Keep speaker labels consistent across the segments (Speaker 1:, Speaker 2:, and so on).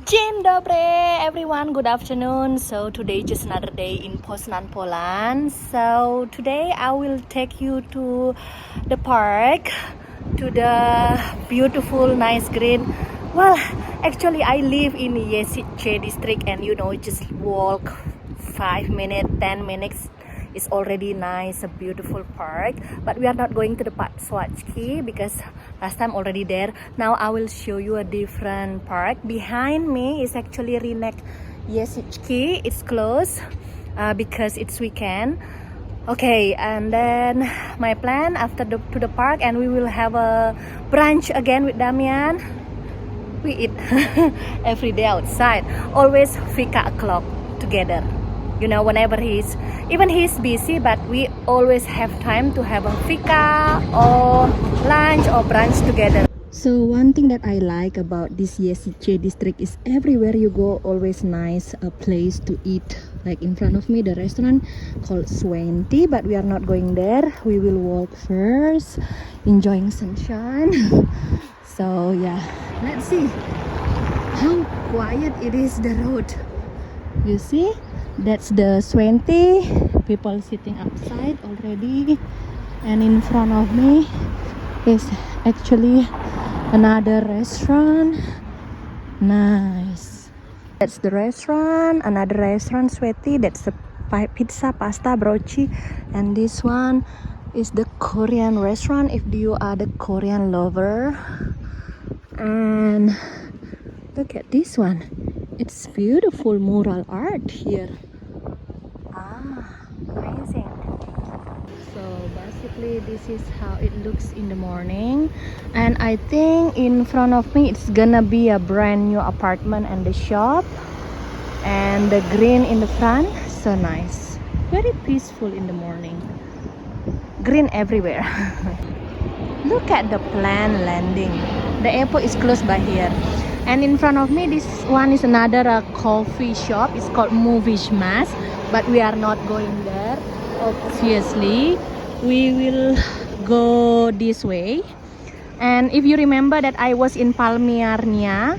Speaker 1: Dzień dobry everyone, good afternoon. So today just another day in Poznan, Poland. So today I will take you to the park, to the beautiful nice green. Well, actually I live in Yesice district and just walk 5 minutes, 10 minutes. It's already nice, a beautiful park, but we are not going to the Patswatski because last time already there. Now I will show you a different park. Behind me is actually Rinek Yesichki. It's closed because it's weekend. Okay, and then my plan after to the park, and we will have a brunch again with Damian. We eat every day outside, always fika o'clock together. Whenever he's busy, but we always have time to have a fika or lunch or brunch together. So one thing that I like about this Yesice district is everywhere you go, always nice a place to eat. Like in front of me, the restaurant called Swenti, but we are not going there. We will walk first, enjoying sunshine. So yeah, let's see how quiet it is, the road. You see? That's the Swenti, people sitting outside already, and in front of me is actually another restaurant. Nice. That's the restaurant, another restaurant Swenti. That's the pizza, pasta, broci, and this one is the Korean restaurant if you are the Korean lover. And look at this one. It's beautiful mural art here. Amazing. So basically this is how it looks in the morning, and I think in front of me it's gonna be a brand new apartment and the shop, and the green in the front, so nice, very peaceful in the morning, green everywhere. Look at the plane landing. The airport is close by here. And in front of me, this one is another coffee shop. It's called Movish Mas, but we are not going there. Obviously, we will go this way. And if you remember that I was in Palmiernia,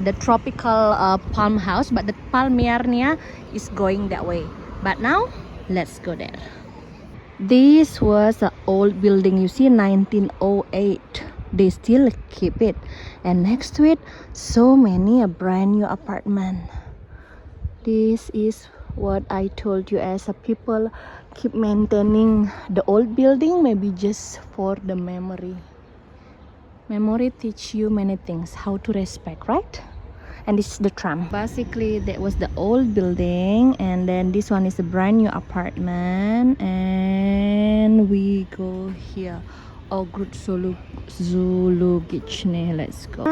Speaker 1: the tropical palm house, but the Palmiernia is going that way. But now, let's go there. This was an old building, you see, 1908. They still keep it, and next to it so many a brand new apartment. This is what I told you, as a people keep maintaining the old building, maybe just for the memory teach you many things, how to respect, right? And this is the tram. Basically that was the old building, and then this one is a brand new apartment, and we go here. Ogród Zoologiczny. Let's go.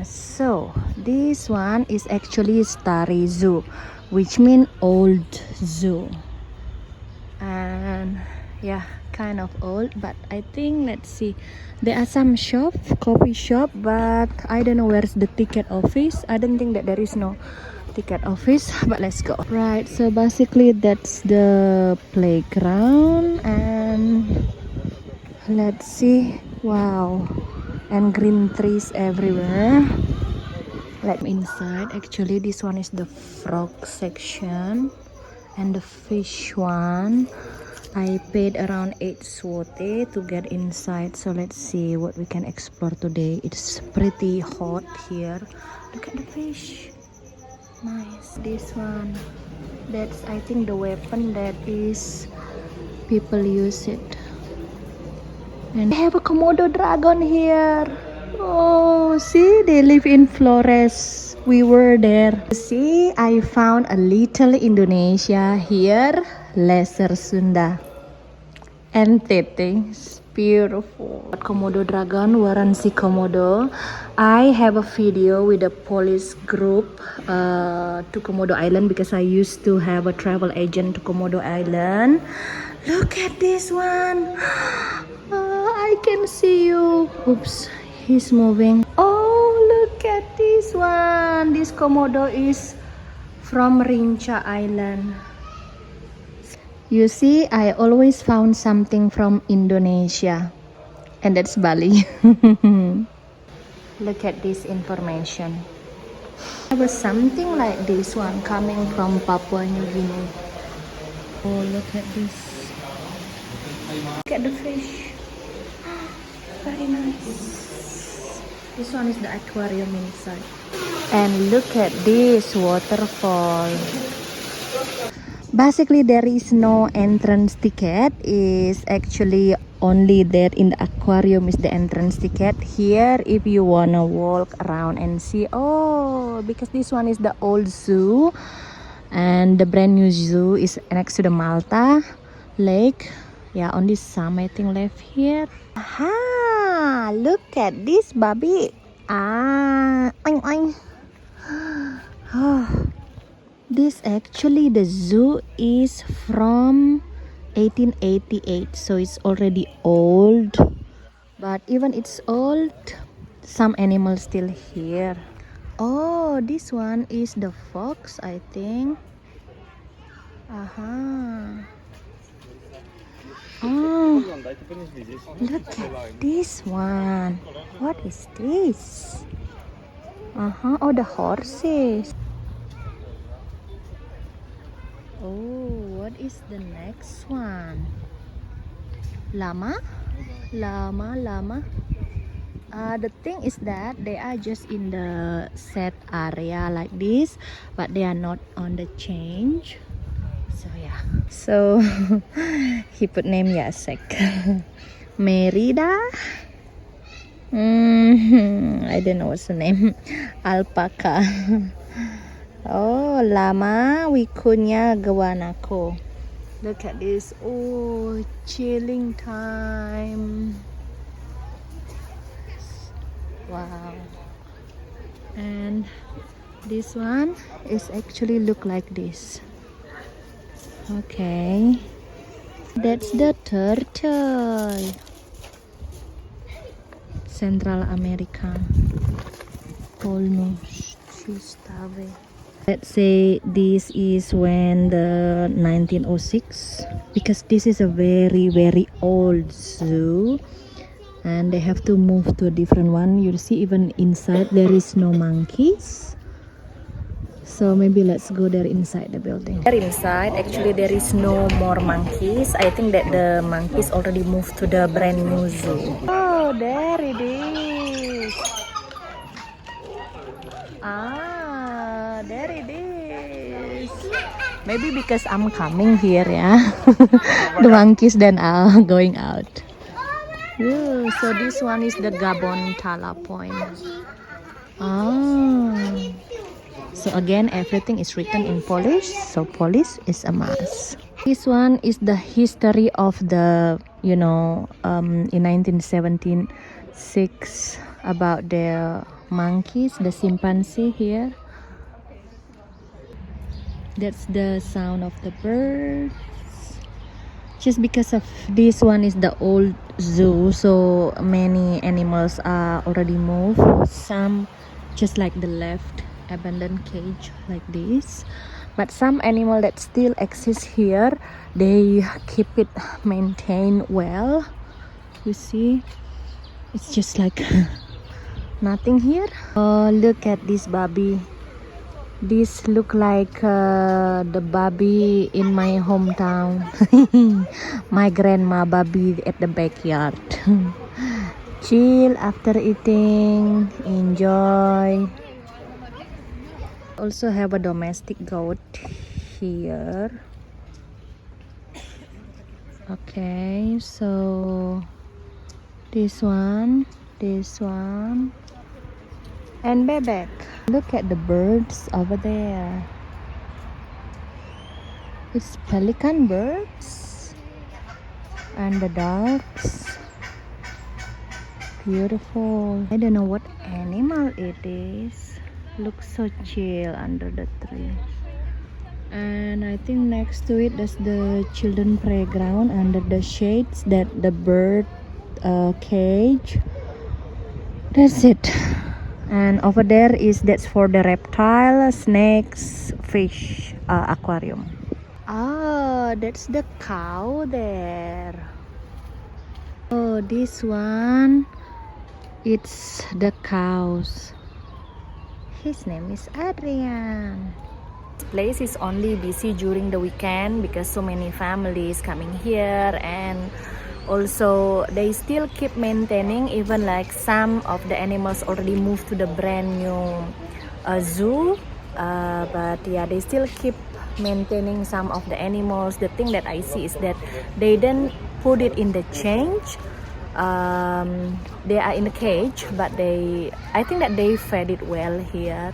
Speaker 1: So this one is actually Stary Zoo, which means old zoo. And yeah, kind of old, but I think, let's see, there are some shop, coffee shop, but I don't know where's the ticket office. I don't think that there is no ticket office, but let's go. Right, so basically that's the playground, and let's see, wow, and green trees everywhere. Like inside, actually this one is the frog section, and the fish one. I paid around 8 zloty to get inside, so let's see what we can explore today. It's pretty hot here. Look at the fish, nice. This one, that's I think the weapon that is people use it. And they have a Komodo dragon here. Oh, see, they live in Flores. We were there. See, I found a little Indonesia here, Lesser Sunda. NTT, it's beautiful. Komodo dragon, Waransi Komodo. I have a video with a police group to Komodo Island because I used to have a travel agent to Komodo Island. Look at this one. I can see you. Oops, he's moving. Oh, look at this one. This Komodo is from Rinca Island. You see, I always found something from Indonesia, and that's Bali. Look at this information. There was something like this one coming from Papua New Guinea. Oh, look at this. Look at the fish. Very nice. This one is the aquarium inside. And look at this waterfall. Basically, there is no entrance ticket. Is actually only there in the aquarium is the entrance ticket. Here, if you wanna walk around and see, oh, because this one is the old zoo, and the brand new zoo is next to the Malta Lake. Yeah, only some I think left here. Aha! Look at this, Bobby. Ah, oing oing. This actually the zoo is from 1888, so it's already old. But even it's old, some animals still here. Oh, this one is the fox, I think. Aha. Oh, look at this one. What is this? Oh, the horses. Oh, what is the next one? Llama? Llama. The thing is that they are just in the set area like this, but they are not on the change. So yeah. So he put name Yasek. Merida. I don't know what's the name. Alpaca. Oh, llama Vicuña Guanaco. Look at this. Oh, chilling time. Wow. And this one is actually look like this. Okay. That's the turtle. Central America. Polnus Chistave. Let's say this is when the 1906, because this is a very old zoo and they have to move to a different one. You see even inside there is no monkeys, so maybe let's go there inside the building. There inside actually there is no more monkeys. I think that the monkeys already moved to the brand new zoo. Oh, there it is. There it is. Maybe because I'm coming here, yeah. The monkeys then are going out. Ooh, so this one is the Gabon Tala Point. So again, everything is written in Polish, so Polish is a must. This one is the history of the, in 1976 about the monkeys, the chimpanzee here. That's the sound of the birds. Just because of this one is the old zoo, so many animals are already moved. Some just like the left abandoned cage like this, but some animal that still exist here, they keep it maintained well. You see, it's just like nothing here. Oh, look at this baby. This look like the baby in my hometown. My grandma baby at the backyard. Chill after eating, enjoy. Also have a domestic goat here. Okay, so this one, and bebek. Look at the birds over there. It's pelican birds and the ducks. Beautiful. I don't know what animal it is. Looks so chill under the tree. And I think next to it there's the children playground under the shades, that the bird cage. That's it. And over there that's for the reptile, snakes, fish aquarium. Oh, that's the cow there. Oh, this one, it's the cows His name is Adrian. This place is only busy during the weekend because so many families coming here, and also they still keep maintaining, even like some of the animals already moved to the brand new zoo, but yeah, they still keep maintaining some of the animals. The thing that I see is that they didn't put it in the cage. They are in the cage, but I think that they fed it well here.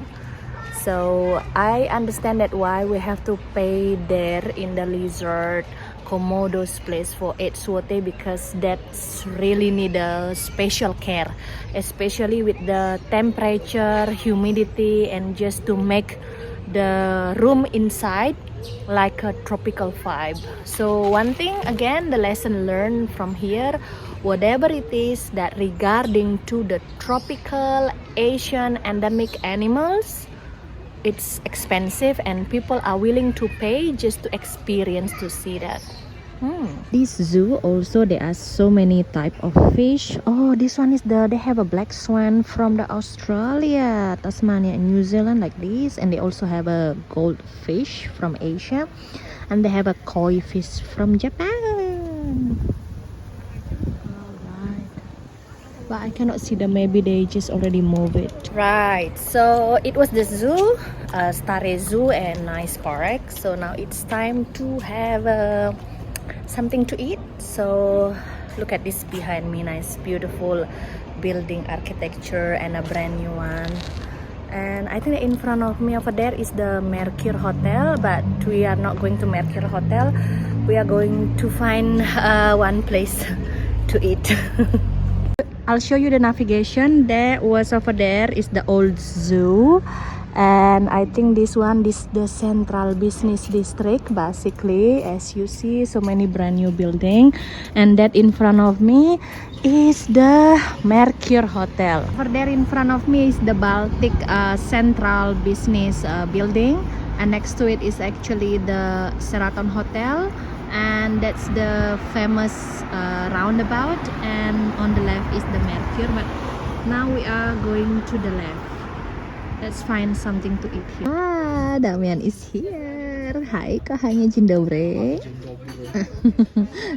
Speaker 1: So I understand that why we have to pay there in the lizard Komodo's place for 8 zloty, because that's really need a special care, especially with the temperature, humidity, and just to make the room inside like a tropical vibe. So one thing again, the lesson learned from here, whatever it is that regarding to the tropical Asian endemic animals, it's expensive and people are willing to pay just to experience, to see that. This zoo also, there are so many type of fish. Oh, this one is they have a black swan from the Australia, Tasmania and New Zealand, like this, and they also have a goldfish from Asia, and they have a koi fish from Japan. But I cannot see them, maybe they just already move it. Right, so it was the zoo, Stare Zoo and nice park. So now it's time to have something to eat. So look at this behind me, nice beautiful building architecture and a brand new one. And I think in front of me over there is the Mercure Hotel, but we are not going to Mercure Hotel. We are going to find one place to eat. I'll show you the navigation. There was over there is the old zoo, and I think this is the central business district, basically. As you see, so many brand new building, and that in front of me is the Mercure Hotel. Over there in front of me is the Baltic Central Business Building, and next to it is actually the Sheraton Hotel, and that's the famous roundabout, and on the left is the Mercure. But now we are going to the left. Let's find something to eat here. Ah, Damian is here. Hi, Kahanya Jindobre.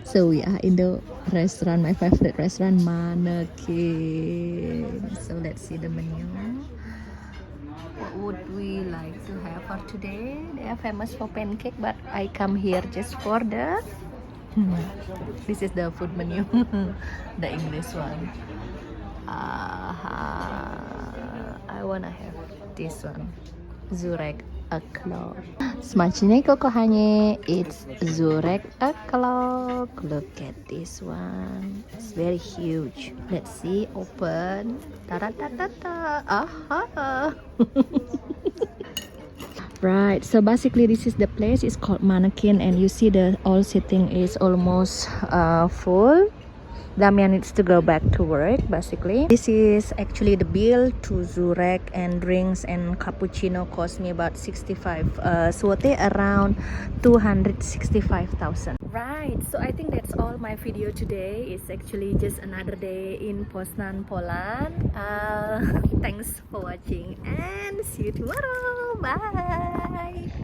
Speaker 1: So we are in the restaurant, my favorite restaurant, Mannequin. So let's see the menu. What would we like to have for today? They are famous for pancake, but I come here just for the this is the food menu. The English one. I wanna have this one, Zurek o'clock. Smacznego kochanie, it's Zurek o'clock. Look at this one, it's very huge. Let's see, open. Ta-da-da-da-da. Aha. Right, so basically this is the place. It's called Mannequin, and you see the all sitting is almost full. Damian needs to go back to work, basically. This is actually the bill to Zurek, and drinks and cappuccino cost me about 65 zloty, around 265,000. Right, so I think that's all my video today. It's actually just another day in Poznan, Poland. Thanks for watching and see you tomorrow. Bye.